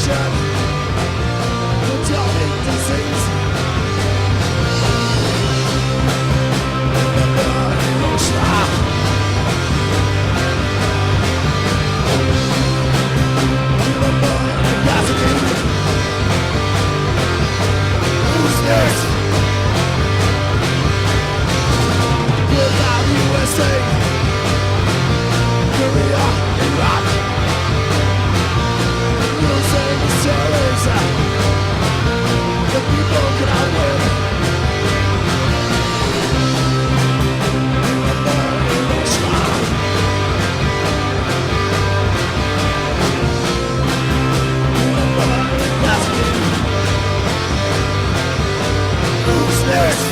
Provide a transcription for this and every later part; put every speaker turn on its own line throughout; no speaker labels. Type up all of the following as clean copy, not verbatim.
destruction, atomic disease. Remember Hiroshima. Remember Nagasaki. Who's next? Without USA, Korea, Iraq. Losing the stories, the people cannot win. Remember Hiroshima. Remember Nagasaki. Who's next?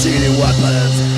shitty weapons.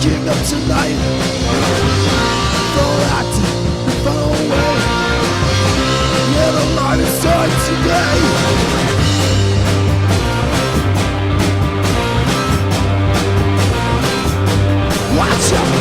Kingdom tonight. For that and it starts today. Watch out!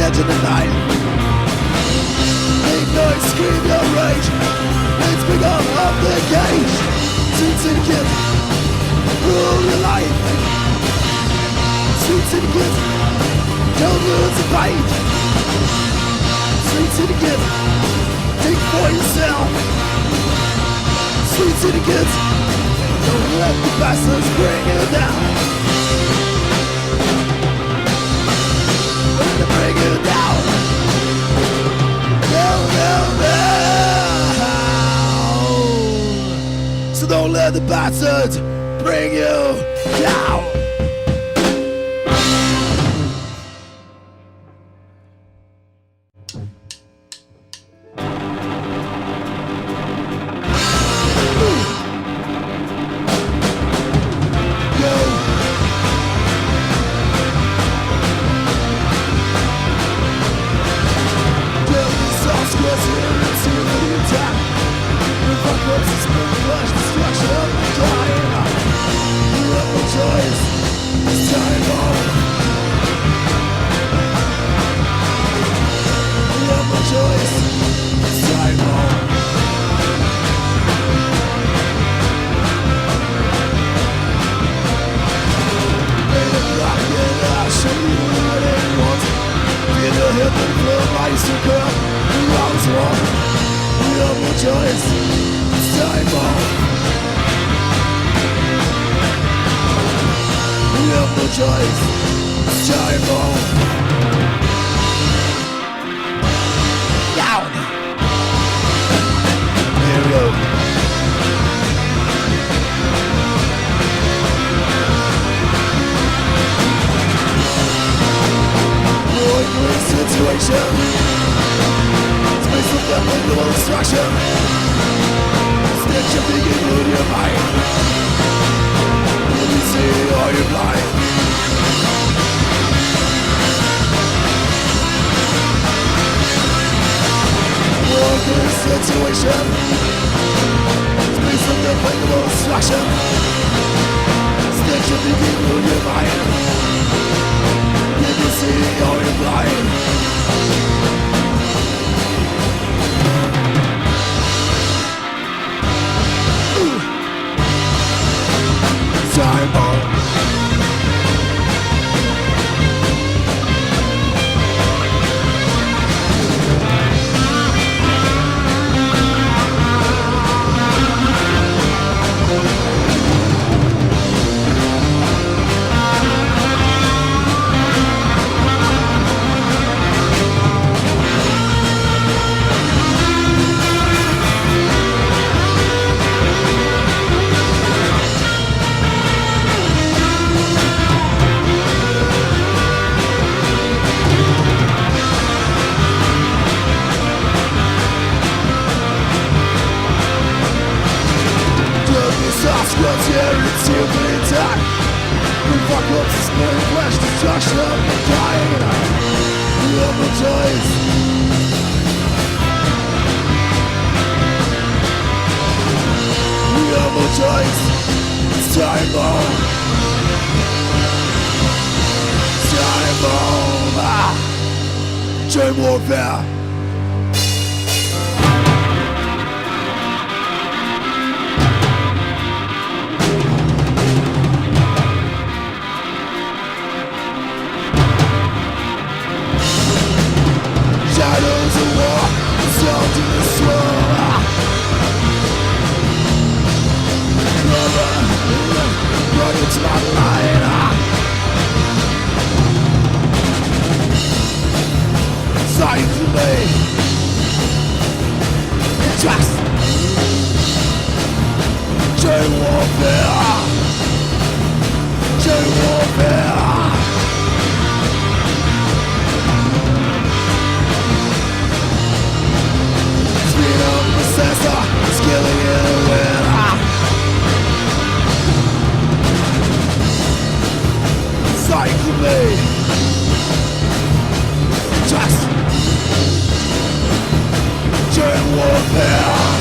edge of the night. Make noise, scream your rage. Let's bring up the cage. Sweet syndicate, rule your life. Sweet syndicate, don't lose the fight. Sweet syndicate, think for yourself. Sweet syndicate, don't let the bastards bring you down. Let them bring you down. Down, down, down. So don't let the bastards bring you down. Germ Warfare. Shadows of war, sound in the swirl. Run into my line. Sight to me. Trust. Germ Warfare. Germ Warfare. Speed up processor, skilling in a winner. Sight to me. Trust. Germ Warfare.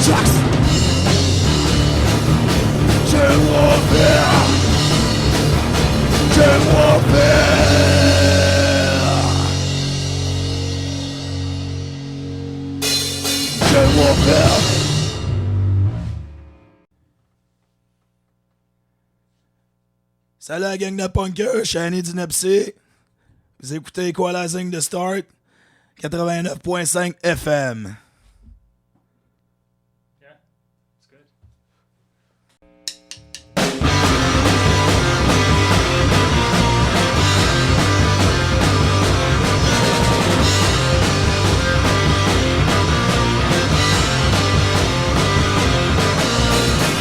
tracks. Germ Warfare. Germ Warfare. Germ Warfare.
Salut la gang de punkers, je suis Annie d'Inepsy. Vous écoutez Equalizing-X-Distort, 89.5 FM.
Yeah, it's good.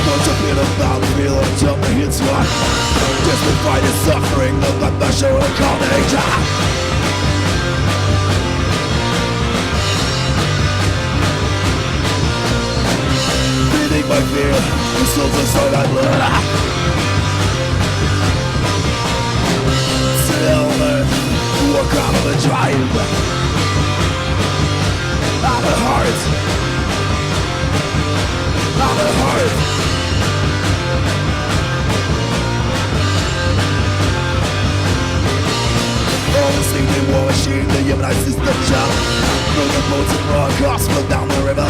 Don't you feel about the feel until the hits right? Just been fighting suffering of the pressure of carnage. Breathing my fear, the souls inside my blood. Silver, walk out of the drive. Out of heart. Out of heart. Honestly, the war machine, the human system jump. Through the boats and raw cars, flow down the river.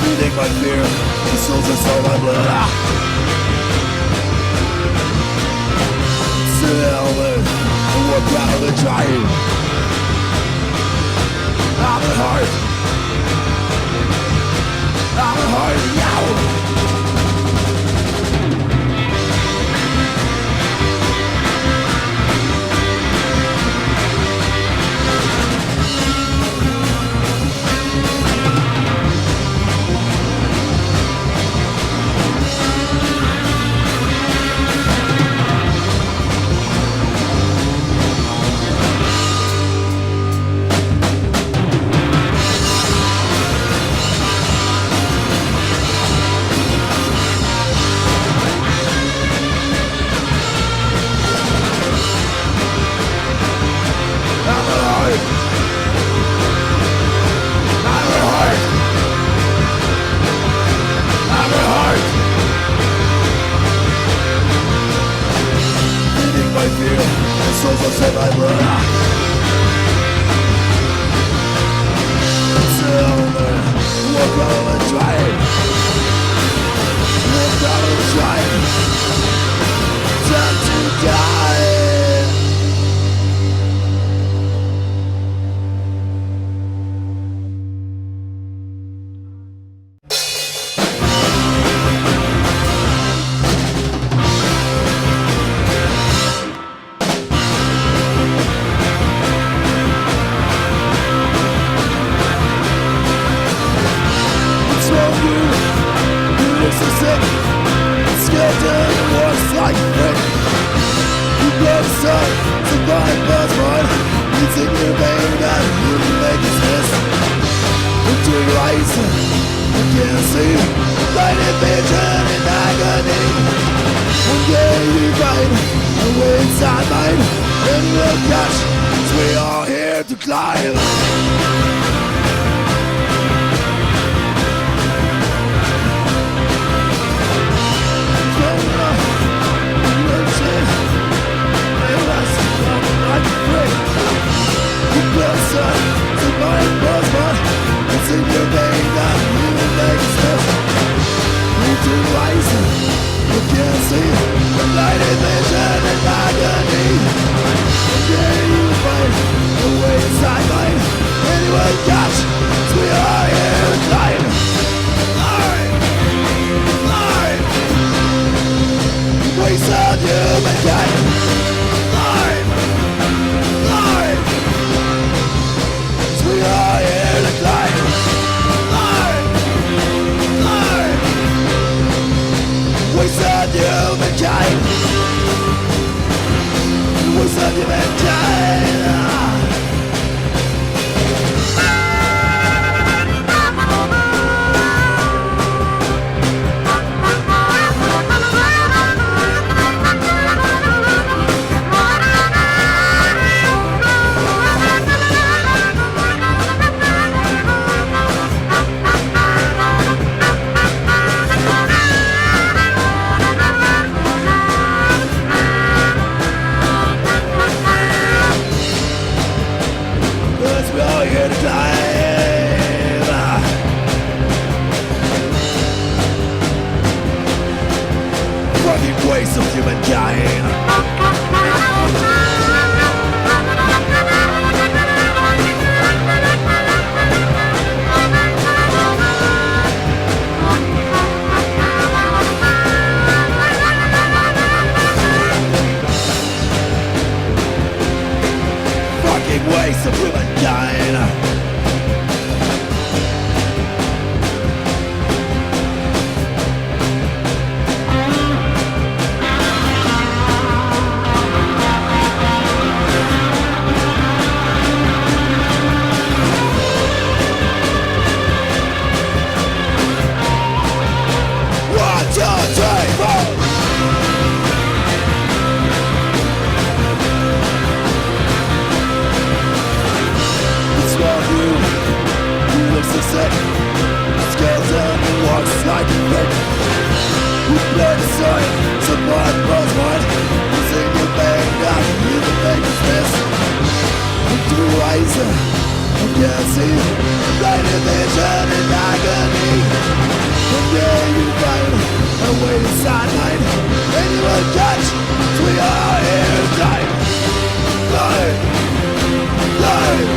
Feeding my fear, the souls inside my blood. Silver, walk out of the drive. Out of heart. I'm a heart now. race of humankind. Skeleton walks like a brick. We play the sign, support both one. Sing your bang down, you the biggest miss. To rise, I can't see. Blinded vision in agony. One day you find a way to sideline. And you will catch, we are here tonight. Live, live.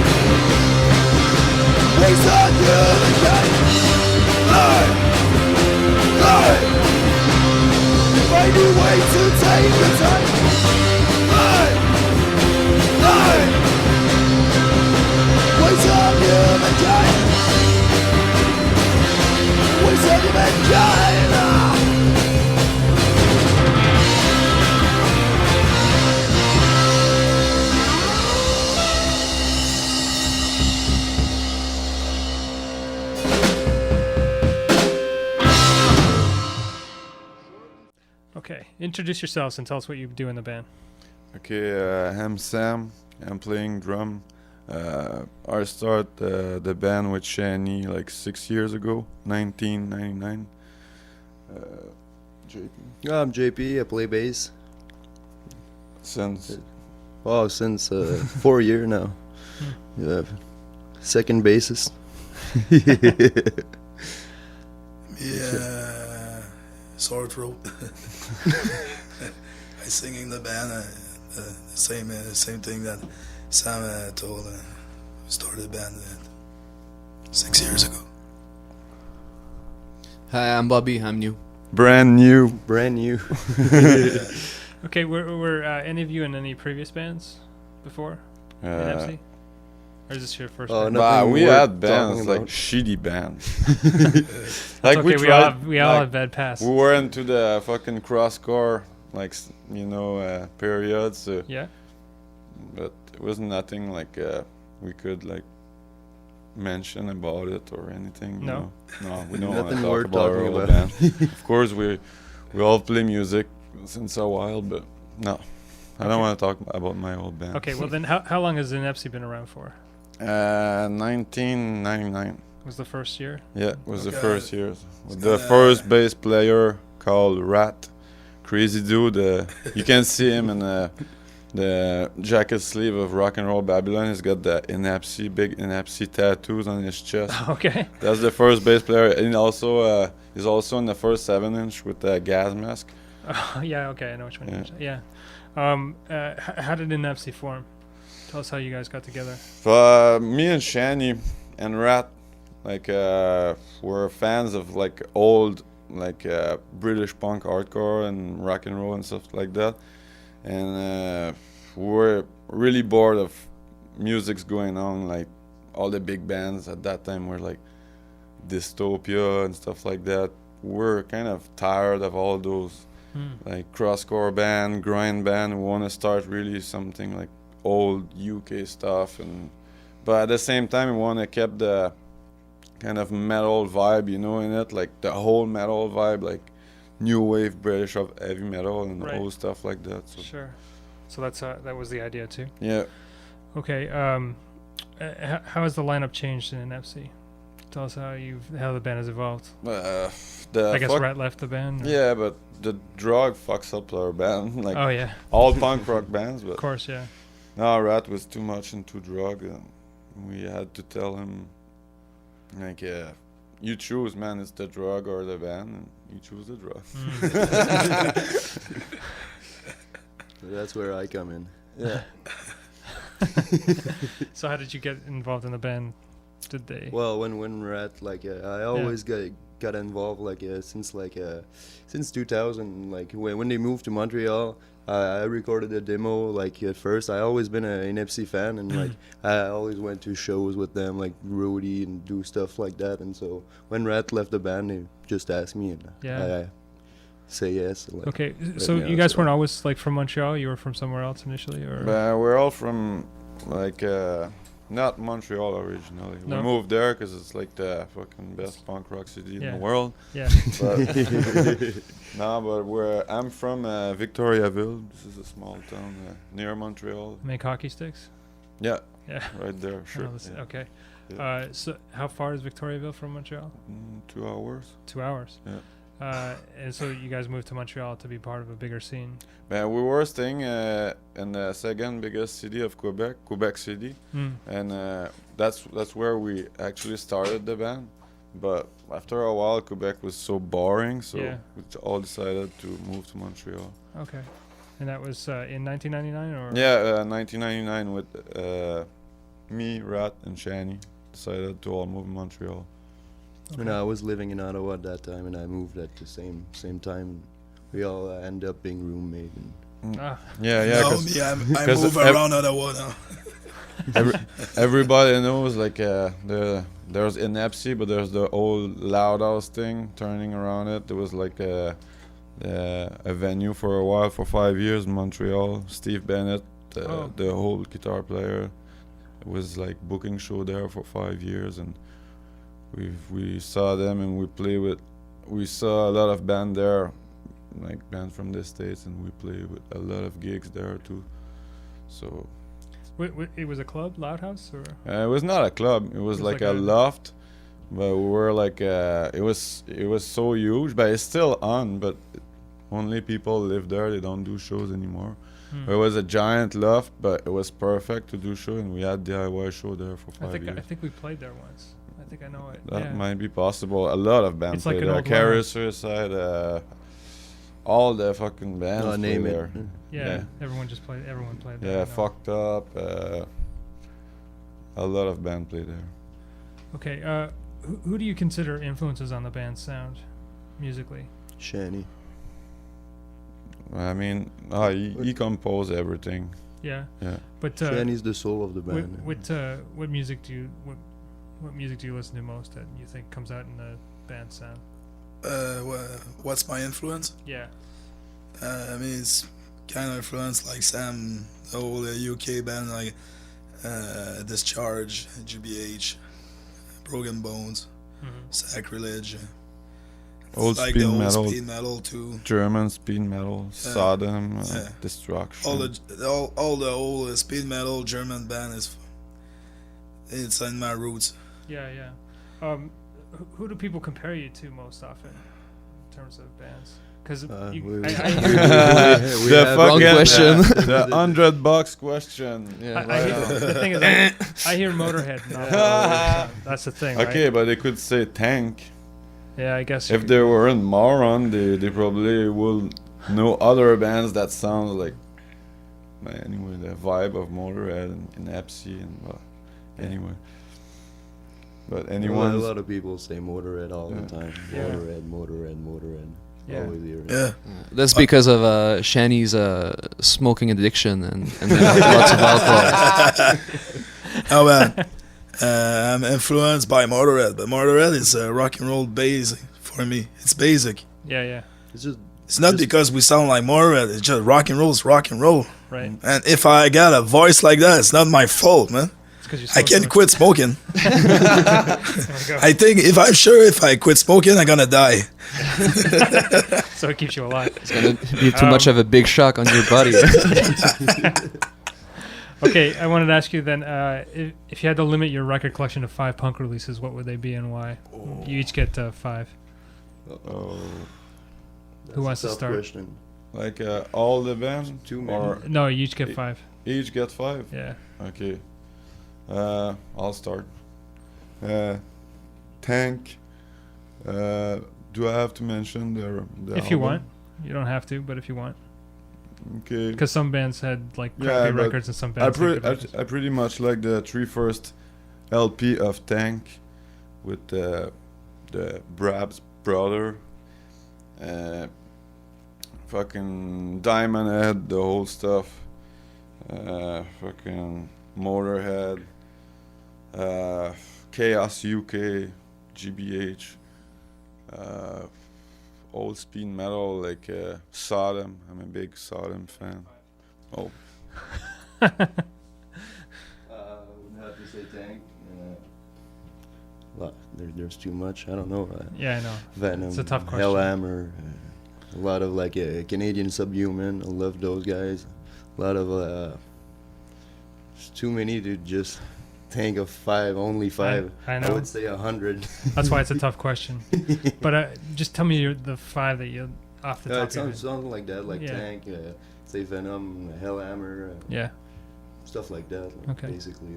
Waste on humankind. Live, live. Find a way to take the time. Live, live. Waste on humankind. Waste on humankind.
Okay, introduce yourselves and tell us what you do in the band.
Okay, I'm Sam. I'm playing drum. I started the band with Shani like 6 years ago, 1999. JP.
I'm JP. I play bass.
Since
4 years now. Yeah, second bassist.
Yeah, sore throat. I sing in the band. The same thing that Sam told. Started the band 6 years ago.
Hi, I'm Bobby. I'm new.
brand new.
Okay, were any of you in any previous bands before? Inepsy? Or is this your first band?
We had bands, like shitty bands. Like
okay, we all have bad past.
We were into the fucking crosscore, like, periods.
Yeah.
But it was nothing like we could like mention about it or anything.
No.
No, we don't want to
Nothing
talk
worth
about our
talking
old
about.
band. Of course, we all play music since a while, but no, I don't want to talk about my old band.
Okay, well then, how long has Inepsy been around for?
1999.
Was the first year?
Yeah, it was the
Okay.
first year. With the first bass player called Rat, crazy dude. You can see him in the jacket sleeve of Rock and Roll Babylon. He's got the big Inepsy tattoos on his chest.
Okay.
That's the first bass player, and also he's also in the first 7-inch with the gas mask.
Yeah. Okay, I know which one.
Yeah.
Yeah. How did Inepsy form? Tell us how you guys got together.
Me and Shani and Rat, like, were fans of like old, like British punk hardcore and rock and roll and stuff like that, and we were really bored of music's going on. Like all the big bands at that time were like Dystopia and stuff like that. We're kind of tired of all those like crosscore band, grind band. We want to start really something like old UK stuff, but at the same time we want to keep the kind of metal vibe, in it, like the whole metal vibe, like new wave British of heavy metal and
Right.
old stuff like that. So
Sure. So that was the idea too.
yeah,
Okay. How has the lineup changed in Inepsy? Tell us how the band has evolved.
the
I guess
fuck-
Rat left the band. or-
yeah, but the drug fucks up our band, like
Oh yeah.
all punk rock bands.
Of
But
course, yeah.
no, Rat was too much into drug, and we had to tell him, like, you choose, man. It's the drug or the band, and you choose the drug.
That's where I come in.
Yeah.
So how did you get involved in the band? Did they?
Well, when Rat, I always got involved since 2000. Like when they moved to Montreal, I recorded a demo. Like at first, I always been an Inepsy fan, and like I always went to shows with them, like roadie and do stuff like that. And so when Rat left the band, they just asked me, and I say yes. Like,
Okay, so you guys weren't always like from Montreal. You were from somewhere else initially, or
We're all from like not Montreal originally.
No.
We moved there because it's like the fucking best punk rock city in
Yeah.
the world.
yeah.
But I'm from Victoriaville. This is a small town near Montreal.
Make hockey sticks.
Yeah,
Yeah.
right there.
I
Sure.
know this-
Yeah.
Okay.
Yeah.
So how far is Victoriaville from Montreal?
2 hours.
2 hours.
Yeah.
And so you guys moved to Montreal to be part of a bigger scene.
Man, we were staying in the second biggest city of Quebec, Quebec City, and that's where we actually started the band. But after a while, Quebec was so boring, so
Yeah.
we all decided to move to Montreal.
Okay. And that was in 1999, or
1999 with me, Rat, and Shani decided to all move to Montreal.
And I was living in Ottawa at that time, and I moved at the same time. We all end up being roommate. And
Ah,
Yeah,
No,
'cause
me, I
'cause
move
ev-
around Ottawa now.
everybody knows like there's Inepsy, but there's the old Loud House thing turning around it. There was like a venue for a while for 5 years in Montreal. Steve Bennett, the old guitar player, was like booking show there for 5 years, and we saw them and we saw a lot of band there, like band from the States, and we played with a lot of gigs there too. So
it was a club, Loud House, or
it was not a club. It was like a loft, but we were like it was so huge, but it's still on. But only people live there. They don't do shows anymore. It was a giant loft, but it was perfect to do show, and we had DIY show there for 5 years.
I think we played there once. I think I know it.
That
Yeah.
might be possible. A lot of bands
It's like
play
an
there.
old
Carrier
warehouse.
Suicide, all the fucking bands play
name it.
there.
Yeah, everyone played there.
Yeah,
I know.
Fucked Up. A lot of band play there.
Okay, who do you consider influences on the band's sound, musically?
Shani.
I mean, he composed everything.
Yeah.
Yeah.
But
Shani's the soul of the band.
what music do you listen to most that you think comes out in the band sound?
What's my influence?
Yeah.
I mean, it's kind of influence like Sam, the whole UK band like Discharge, GBH, Broken Bones, Sacrilege.
Old
like
speed
the old
metal.
speed metal too.
German speed metal, Sodom,
yeah.
Destruction.
All the old speed metal German band it's in my roots.
Yeah. Who do people compare you to most often in terms of bands? Because
we
The
have
wrong
fucking,
question.
the $100 question.
the thing is, I hear Motorhead. Not Motorhead, so that's the thing.
Okay,
Right?
but they could say Tank.
Yeah, I guess.
If they were in Moron, they probably will know other bands that sound like. Anyway, the vibe of Motorhead and Inepsy and anyway. But anyone.
A lot of people say Motorhead all the time.
Yeah.
Motorhead.
Yeah.
Always hear it.
Yeah.
That's because of Shani's smoking addiction and lots of alcohol.
Oh man, I'm influenced by Motorhead, but Motorhead is rock and roll basic for me. It's basic.
Yeah.
It's not because we sound like Motorhead. It's just rock and roll is rock and roll.
Right.
And if I got a voice like that, it's not my fault, man.
It's 'cause you
I
smoke
can't
so
quit smoking.
much.
I think if I'm sure if I quit smoking, I'm gonna die.
So it keeps you alive.
It's gonna be too much of a big shock on your body.
Okay, I wanted to ask you then, if you had to limit your record collection to 5 punk releases, what would they be and why? You each get 5.
Oh,
Who wants to
Tough
start?
question.
like all the band?
Too many.
Or
No, you each get 5.
each get 5?
Yeah.
Okay. I'll start. Tank. Do I have to mention the
If you
album?
want. You don't have to, but if you want.
Okay.
Because some bands had like
Yeah,
crappy
but
records and some bands had good records.
I pretty much like the 3 first LP of Tank with the Brab's brother, fucking Diamond Head, the whole stuff, fucking Motorhead, Chaos UK, GBH, old speed metal like Sodom. I'm a big Sodom fan. Oh.
I would have to say Tank. There's too much. I don't know.
Yeah, I know.
Venom,
It's a tough question.
Hellhammer, a lot of like Canadian Subhuman. I love those guys. A lot of there's too many to just think of five. Only five.
I
I
know.
would say 100.
That's why it's a tough question. But just tell me the 5 that you off the top
It
of your head.
sounds something like that, like
Yeah.
Tank. Say Venom, Hellhammer,
Yeah.
stuff like that. Like
Okay.
Basically.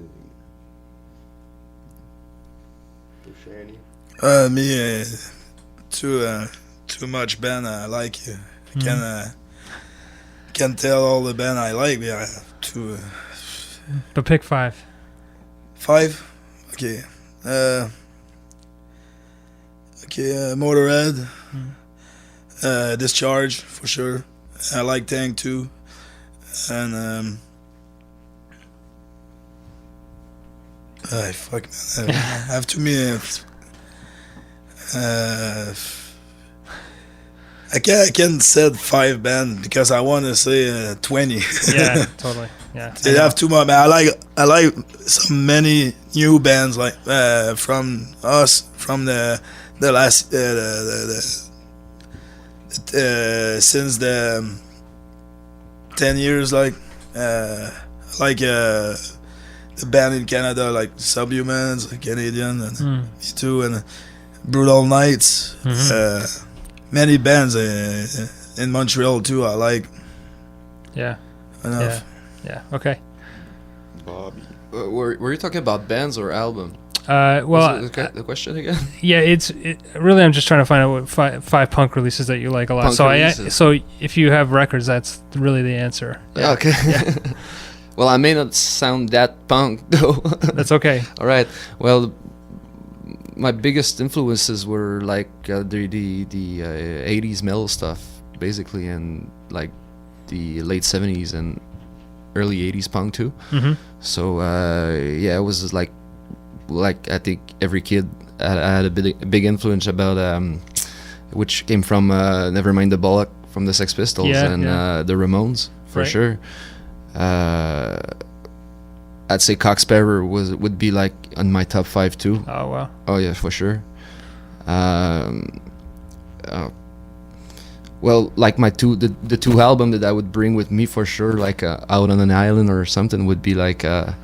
So Shani.
Me, too much band I like. Can't tell all the band I like. Yeah, two,
But pick 5.
5. Okay. Motorhead. Discharge for sure. I like Tank too, and fuck man, I have too many. I can't say 5 bands because I want to say 20.
Yeah, totally. Yeah.
They have too much. I like so many new bands like from us from the last since the 10 years like the band in Canada like Subhumans, Canadian, and me too, and Brutal Nights. Many bands in Montreal too. I like.
Yeah.
Enough.
Yeah. Okay.
Bobby.
Were you talking about bands or album?
Well,
Was it the question again?
yeah. Really, I'm just trying to find out what five punk releases that you like a lot.
Punk
So
releases.
so if you have records, that's really the answer.
Yeah, okay. Well, I may not sound that punk though.
That's okay.
All right. Well, my biggest influences were like the 80s metal stuff, basically, and like the late 70s and early 80s punk too. So yeah, it was like I think every kid had a big influence about which came from Nevermind the Bollock from the Sex Pistols and the Ramones for sure. I'd say Cocksparrow would be like on my top 5 too.
Oh wow.
Oh yeah, for sure. Well, like the 2 album that I would bring with me for sure, like Out on an Island or something, would be like I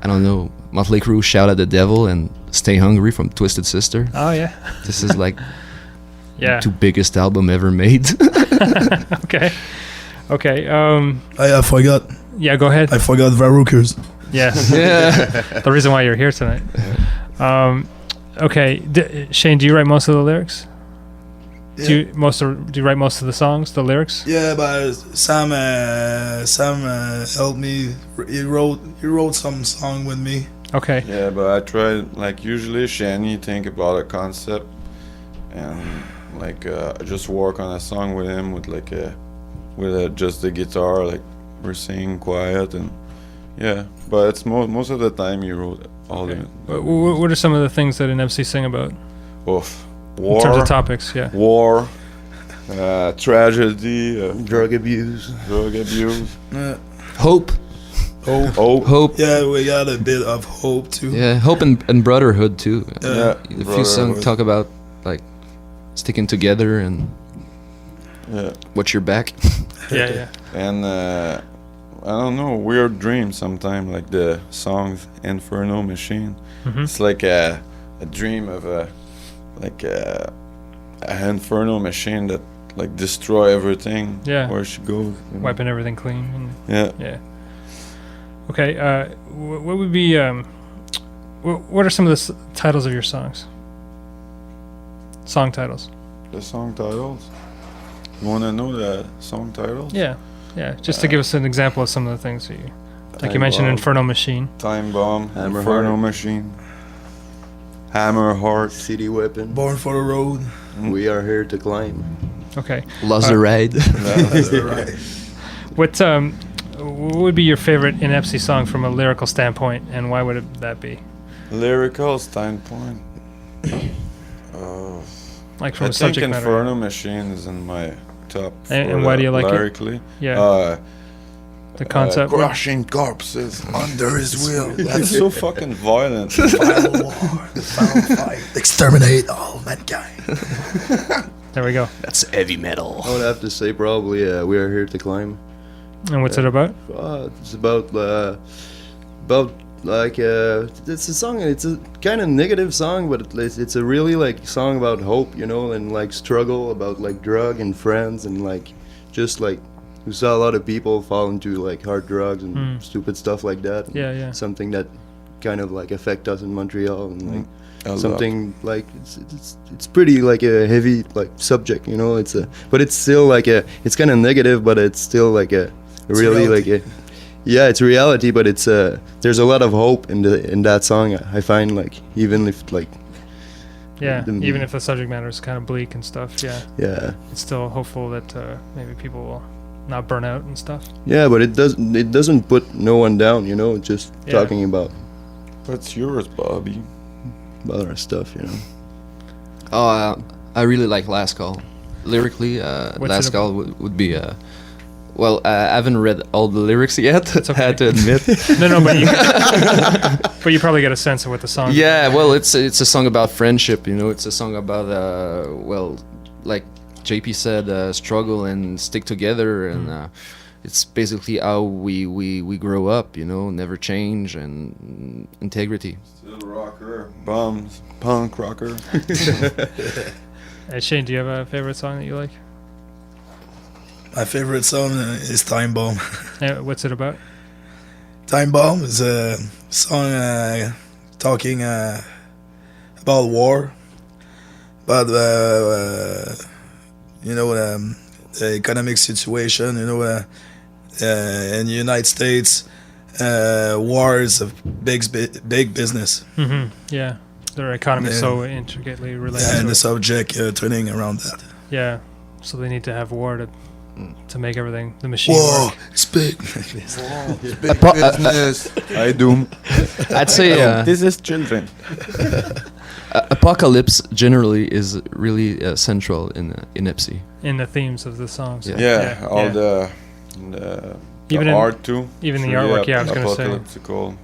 don't know, Motley Crue, Shout at the Devil, and Stay Hungry from Twisted Sister.
Oh yeah.
This is like
Yeah.
2 biggest album ever made.
Okay.
I forgot.
Yeah. Go ahead.
I forgot Varukers.
Yes.
Yeah.
The reason why you're here tonight. Okay. Shane, do you write most of the lyrics?
Yeah.
Do you write most of the songs, the lyrics?
Yeah, but Sam helped me. He wrote some song with me.
Okay.
Yeah, but I tried, like, usually Shani think about a concept and like just work on a song with him with like just the guitar, like we're singing quiet, and yeah, but it's most of the time he wrote all
Okay.
the
What are some of the things that Inepsy sing about
war,
in terms of topics? Yeah.
war, tragedy,
Drug abuse.
Hope. Hope.
Yeah, we got a bit of hope too.
Yeah, hope and brotherhood too.
Yeah,
A few songs talk about like sticking together and watch your back.
Yeah.
and I don't know, weird dreams sometimes, like the song Inferno Machine. It's like a dream of a Inferno Machine that like destroy everything where she goes,
Wiping everything clean.
yeah.
Okay. What would be what are some of the titles of your songs? Song titles.
The song titles, you want to know the song titles?
Yeah. Just to give us an example of some of the things that you, like you
Time
mentioned,
Bomb.
Inferno Machine.
Time Bomb,
Hammer
Inferno
Heart.
Machine, Hammer Heart.
City Weapon.
Born for the Road.
We Are Here to Climb.
Okay.
Lost the Ride.
Right.
What would be your favorite Inepsy song from a lyrical standpoint, and why would that be?
Lyrical standpoint.
Like from
I
a
think
subject matter.
Inferno Machine is in my top.
And why do you like it?
lyrically?
Yeah. The concept.
Crushing corpses
Under his will.
That's so fucking violent.
Final war. The final fight. Exterminate all mankind.
There we go.
That's heavy metal.
I would have to say probably We Are Here to Climb.
And what's it about?
It's about like it's a song. It's a kind of negative song, but it's a really like song about hope, you know, and like struggle about like drug and friends and like just like we saw a lot of people fall into like hard drugs and stupid stuff like that.
Yeah, yeah.
Something that kind of like affect us in Montreal and like something like it's pretty like a heavy like subject, you know. But it's still like it's kind of negative, but it's still like a really
reality.
like it's reality, but it's there's a lot of hope in that song. I find like even if like
even if the subject matter is kind of bleak and stuff,
yeah
it's still hopeful that maybe people will not burn out and stuff.
yeah, but it doesn't put no one down, you know. It's just talking about
What's yours, Bobby?
our stuff, you know.
Oh, I really like Last Call. Lyrically,
What's
Last
it
Call would be well, I haven't read all the lyrics yet.
It's okay.
I had to admit.
No, but you probably get a sense of what the song.
Yeah, well, it's a song about friendship. You know, it's a song about well, like JP said, struggle and stick together, and it's basically how we grow up. You know, never change and integrity.
Still rocker, bums, punk rocker.
Shane, do you have a favorite song that you like?
My favorite song is Time Bomb.
What's it about?
Time Bomb is a song talking about war, about you know the economic situation. You know, in the United States, war is a big business.
Mm-hmm. Yeah, their economy is so intricately related.
And
to
the
it.
subject turning around that.
Yeah, so they need to have war to make everything the machine
Whoa,
work.
it's big.
Big business. I doom.
I'd say
This is children.
apocalypse generally is really central in Inepsy.
In the themes of the songs.
Yeah, all the
Even in-
art too.
even the artwork, I was gonna say.
Apocalyptical.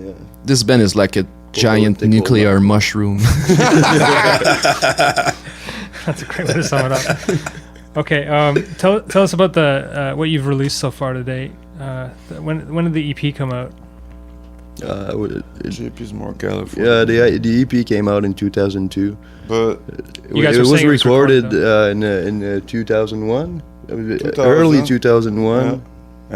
Yeah.
This band is like a giant
Political.
nuclear mushroom.
That's a great way to sum it up. Okay, tell us about the what you've released so far to date. When did the EP come out?
JP's more California.
Yeah, the EP came out in 2002.
But
You guys
it
were
was
saying it was
recorded
recorded,
in 2001,
2000.
early 2001.
Yeah.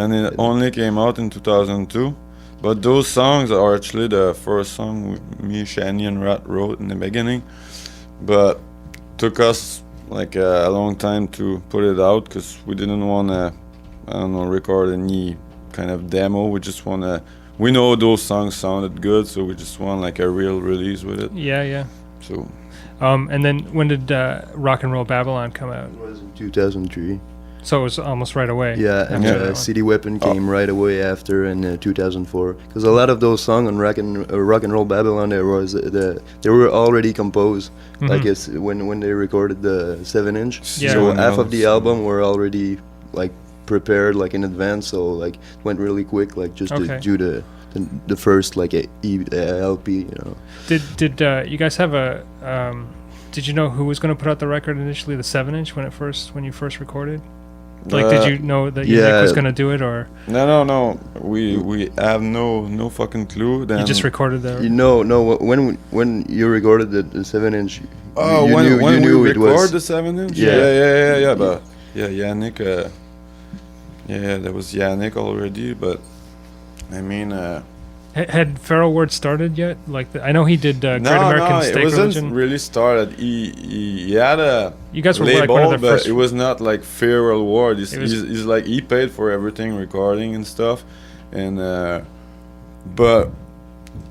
And it only came out in 2002. But those songs are actually the first song me, Shani, and Rat wrote in the beginning. But took us like a long time to put it out because we didn't want to, record any kind of demo. We just want to. We know those songs sounded good, so we just want like a real release with it.
Yeah.
So.
And then when did Rock and Roll Babylon come out?
It was in 2003.
So it was almost right away.
Yeah, and
after that one.
City Weapon came right away after in 2004. Because a lot of those songs on Rock and Roll Babylon, they were already composed. Like it's when they recorded the 7-inch.
Yeah.
So
Yeah.
half of the album were already like prepared like in advance. So like went really quick, like just to do the first like LP. You know.
Did you guys have a? Did you know who was going to put out the record initially? The 7-inch when you first recorded. Like, did you know that Nick was going to do it, or
No. We have no fucking clue. Then
you just recorded the?
You know, no. When you recorded the 7-inch,
when
knew
we
it was.
record the 7-inch.
Yeah.
But Yannick. That was Yannick already. But I mean.
Had Feral Word started yet? Like I know he did Great American Steak
it wasn't
Religion.
really started. He had a
You guys were
label,
like one of the
but
first.
it was not like Feral Word.
was-
He's like he paid for everything, recording and stuff, and but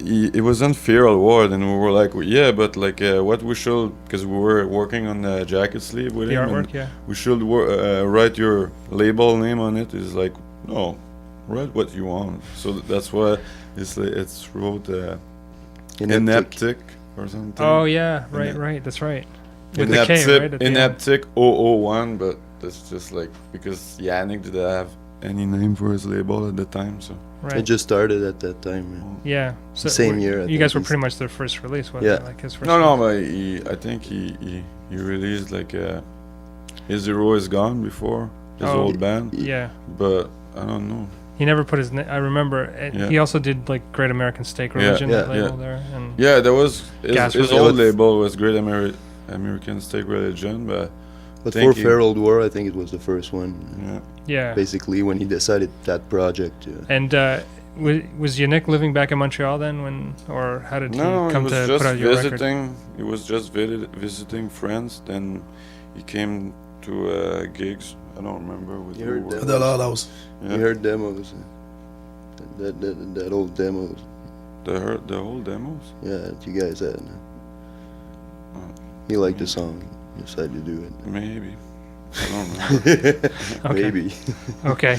it was Unfair Award, and we were like, yeah, but like what we should, because we were working on the jacket sleeve with
The
him,
artwork,
and
yeah.
we should write your label name on it. Is like, no, write what you want. So that's why it's wrote Ineptic or something.
Oh yeah, right. That's right. With the K, right? At the end.
Ineptic 001, but that's just like because Yannick didn't have any name for his label at the time, so.
It
Right.
just started at that time.
Yeah. So
Same year, I
You
think
guys were
it's-
pretty much their first release, wasn't
Yeah.
it? Like his first.
No,
release?
but I think he released like His Hero Is Gone before his
Oh.
old band,
Yeah.
but I don't know.
He never put his. I remember.
Yeah.
He also did like Great American Steak
Yeah,
Religion
yeah,
that label
yeah.
there, and
Yeah, there was
Gas
his
Religion.
old label was Great American Steak Religion, but
But
Thank
for
you.
Feral War, I think it was the first one.
yeah.
yeah.
Basically, when he decided that project.
And was Yannick living back in Montreal then, or how did he
No, he
come
was
to
just
put out your record?
visiting. He was just visiting friends. Then he came to gigs. I don't remember with
You
who
heard
it
that?
was.
The Loud House.
Yeah.
You heard demos. That old demos.
The whole demos.
Yeah, that you guys had.
Oh.
He liked the song. He decided to do it.
Maybe. I don't remember.
Okay.
Maybe.
Okay.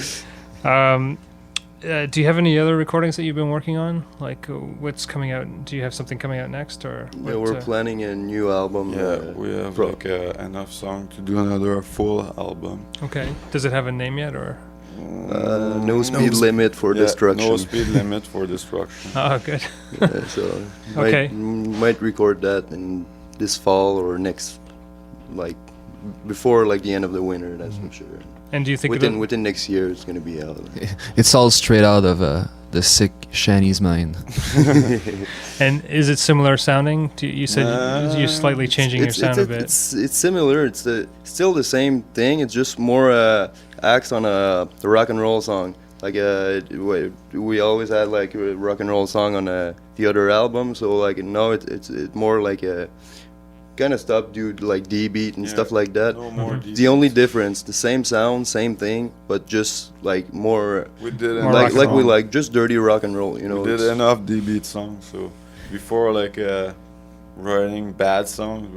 Do you have any other recordings that you've been working on? Like, what's coming out? Do you have something coming out next, or?
Yeah, we're planning a new album.
Yeah, we have
pro-
like enough song to do another full album.
Okay. Does it have a name yet, or?
No speed limit for
Yeah,
destruction.
No speed limit for destruction.
Oh, good.
Yeah, so
Okay.
might record that in this fall or next, like before like the end of the winter. That's for sure.
And do you think
Within next year, it's gonna be out.
It's all straight out of the sick Shanny's mind.
And is it similar sounding? You said you're slightly changing your sound a bit.
It's similar. It's still the same thing. It's just more acts on the rock and roll song. Like we always had like a rock and roll song on the other album. So like now it's more like a kind of stuff, dude, like D beat and
Yeah.
stuff like that.
No more
Mhm.
The only difference, the same sound, same thing, but just like more
We did
More
like
rock and
we
roll.
like just dirty rock and roll. You know.
we did
it's-
enough D-beat songs. So before like writing bad songs,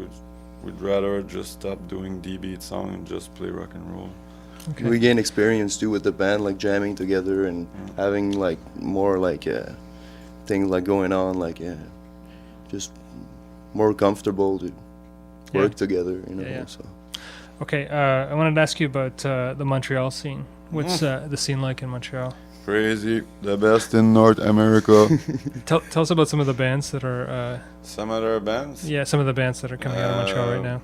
we'd rather just stop doing D-beat song and just play rock and roll.
Okay.
We gain experience too with the band, like jamming together and having like more like things like going on, like just more comfortable to work together, you know.
Yeah, yeah.
So
Okay. I wanted to ask you about the Montreal scene. What's the scene like in Montreal?
Crazy, the best in North America.
Tell us about some of the bands that are.
Some other bands.
Yeah, some of the bands that are coming out of Montreal right now.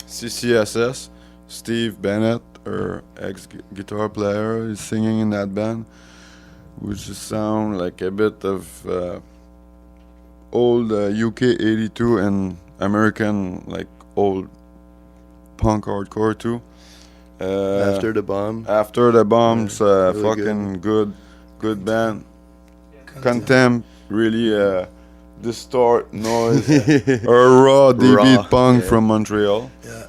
CCSS, Steve Bennett, our ex-guitar player, is singing in that band, which just sound like a bit of old UK 82 and American like old punk hardcore too.
after the bomb,
After the bombs,
really
fucking good band. Contempt, really distort noise, or raw DB
Raw,
punk
yeah.
from Montreal.
Yeah.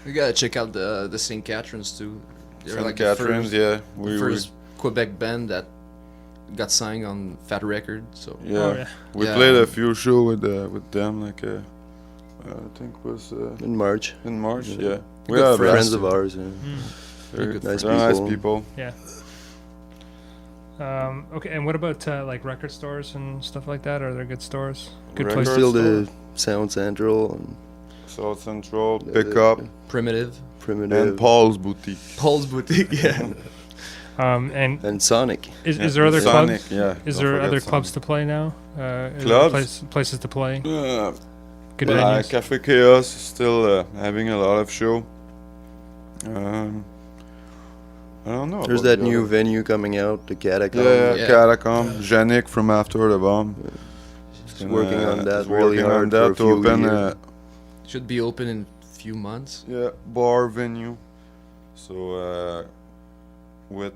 We gotta check out the St. Catharines too. They're
St.
like the
Catharines, yeah.
the first Quebec band that got signed on Fat Record. So
Yeah,
Oh, yeah.
we
Yeah.
played a few shows with them, like I think it was
in March.
in March.
Yeah.
Yeah, we
Good
have
Friends
too.
of ours. Yeah.
They're,
good
nice
they're nice
people.
people.
Yeah. Okay, and what about like record stores and stuff like that? Are there good stores? Good
Record
places.
Still the Sound Central and
South Central,
the-
Pickup,
Primitive,
Primitive
and Paul's Boutique.
Paul's Boutique. Yeah.
And
and Sonic.
is there other
Sonic,
clubs?
Yeah.
Is
don't
there
forget
other
Sonic.
clubs to play now? Is there
Clubs?
places to play. Good
But,
venues.
Cafe Chaos is still having a lot of show. I don't know.
There's
about
that
the
new
other-
venue coming out, the Catacomb.
Yeah,
Yeah.
Catacomb. Yannick from After the Bomb.
He's working on that
he's
really
working on
hard
that
for a
to
few
open
years.
Should be open in few months.
bar venue. So with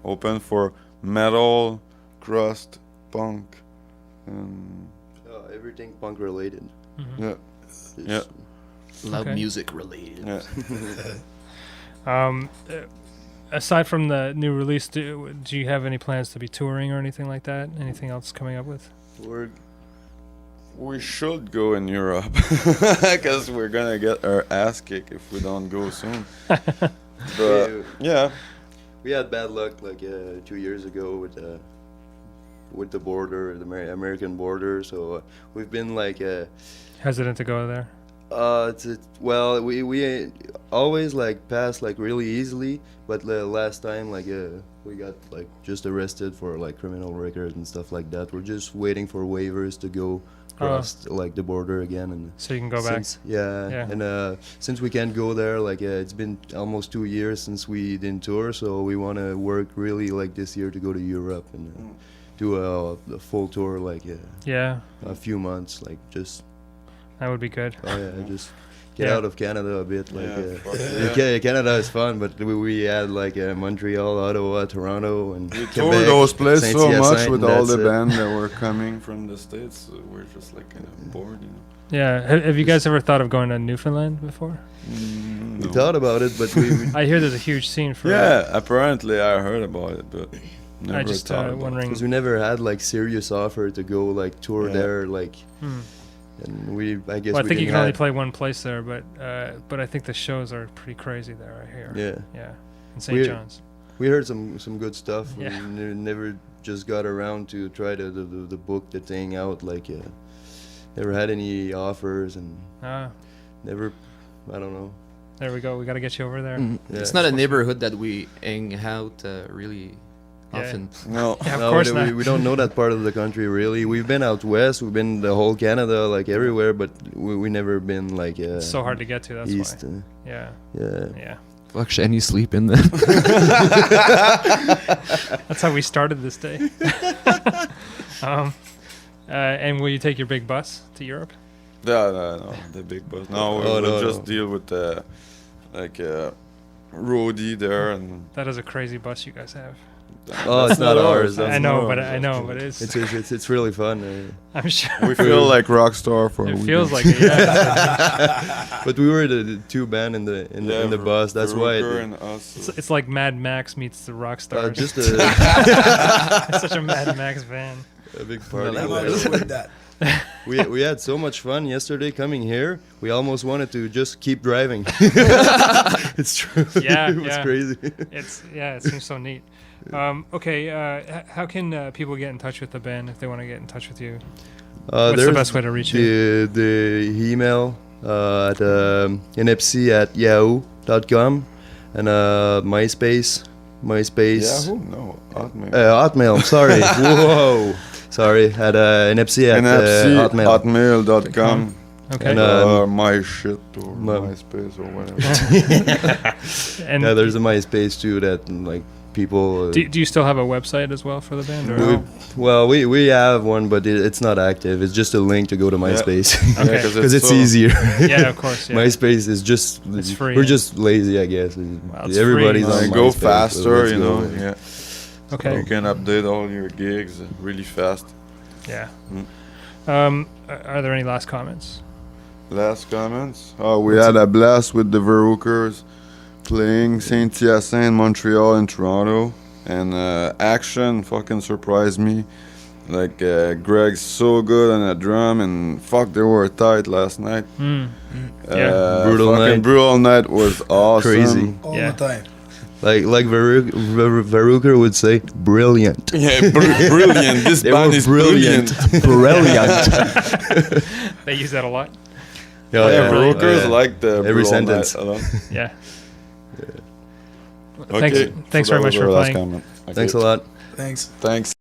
open for metal, crust, punk, and
Oh, everything punk related.
Mhm.
yeah,
It's-
Loud
Okay.
music related.
yeah.
aside from the new release, do you have any plans to be touring or anything like that? Anything else coming up with?
We should go in Europe because we're gonna get our ass kicked if we don't go soon. But yeah,
we had bad luck like 2 years ago with the border, the American border. So we've been like
Hesitant to go there.
Well, we always like pass like really easily, but the last time like we got like just arrested for like criminal records and stuff like that. We're just waiting for waivers to go across like the border again, and
so you can go back.
And since we can't go there, like it's been almost 2 years since we didn't tour, so we want to work really like this year to go to Europe and do a full tour, like a few months, like just.
That would be good.
Oh yeah, just get out of Canada a bit. Like Canada is fun, but we had like Montreal, Ottawa, Toronto, and
we
Quebec,
toured those places so much with all the
it.
bands that were coming from the States. So we're just like kind of bored, you know.
Yeah. Have you guys ever thought of going to Newfoundland before?
We thought about it, but we
I hear there's a huge scene for.
Yeah, apparently I heard about it, but never
I just
thought about
wondering
because we never had like serious offer to go like tour there, like. And I guess.
Well, I think you can only play one place there, but I think the shows are pretty crazy there. I hear. Yeah. In St. John's.
We heard some good stuff.
Yeah.
We never just got around to try to book the thing out. Like, never had any offers and never. I don't know.
There we go. We got to get you over there.
Yeah.
It's not a neighborhood that we hang out really often.
No,
of course not.
We don't know that part of the country really. We've been out west. We've been the whole Canada, like everywhere, but we never been like.
It's so hard to get to. That's
east.
why. Yeah.
Fuck, Shani sleeping then.
That's how we started this day. And will you take your big bus to Europe?
No, the big bus. No, we'll just deal with the roadie there, and
that is a crazy bus you guys have.
Oh, it's not ours.
I know, but it's
it's really fun.
I'm sure.
We feel like rock star for.
It feels like it. Yeah.
But we were the two band in the bus. That's why.
It's like Mad Max meets the rock stars.
Just
it's such a Mad Max van.
A big party.
Like that.
We had so much fun yesterday coming here. We almost wanted to just keep driving. It's true.
Yeah,
it was crazy.
It seems so neat. Okay, how can people get in touch with the band if they want to get in touch with you? What's the best way to reach you?
The email at inepsy@yahoo.com and MySpace.
Yahoo? No, Hotmail.
Hotmail. I'm sorry. Whoa. Sorry. At Inepsy at
hotmail.com.
Okay.
And,
my shit or MySpace or whatever.
And
there's a MySpace too that like people.
Do you still have a website as well for the band? Or
We have one, but it's not active. It's just a link to go to MySpace.
Okay.
Because it's easier.
Yeah, of course. Yeah.
MySpace is just.
It's free.
We're just lazy, I guess.
Well,
Everybody's
free.
on
Go
MySpace,
faster,
so let's
you
go
know.
there.
Yeah.
Okay.
You can update all your gigs really fast.
Yeah. Are there any last comments?
Last comments? Oh, we had a blast with the Varukers playing Saint-Hyacinthe, Montreal, and Toronto. And Action fucking surprised me. Like, Greg's so good on the drum, and fuck, they were tight last night. Brutal Night was awesome.
Crazy.
All the time.
Like Varuker would say, brilliant.
Yeah, brilliant. This band is brilliant.
Brilliant.
They use that a lot.
Varukers like the
every
Brutal
sentence.
Night a lot.
Yeah.
Okay,
Thanks very much for playing.
Thanks a lot.
Thanks.
Thanks.